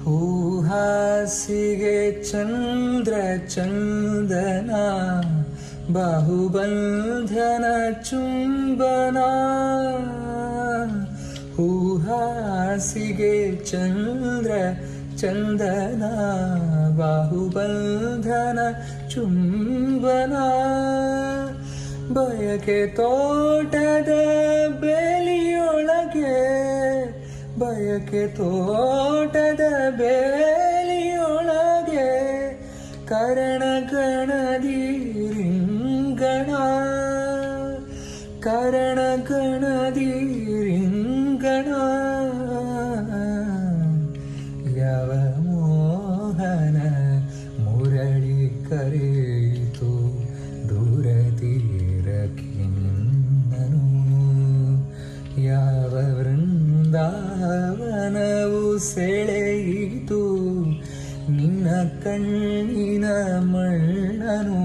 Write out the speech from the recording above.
ಹೂಹಾಸಿಗೆ ಚಂದ್ರ ಚಂದನ ಬಾಹುಬಂಧನ ಚುಂಬನ ಹೂಹಾಸಿಗೆ ಚಂದ್ರ ಚಂದನ ಬಾಹುಬಂಧನ ಚುಂಬನ ಬಯಕೆ ತೋಟದ ಬೇಲಿಯೊಳಗೆ ಬಯಕೆ ತೋಟದ ಬೇಲಿಯೊಳಗೆ ಕರಣಗಣದಿ ರಿಂಗಣ ಕರಣಗಣದಿ ರಿಂಗಣ ಯಾವ ಮೋಹನ ಮುರಳಿ ಕರೆಯಿತು ದೂರ ತೀರಕ್ಕಿನ್ನನು ಯಾವ ವೃಂದಾವನವು ಸೆಳೆಯಿತು ನಿನ್ನ ಕಣ್ಣಿನ ಮಣ್ಣನು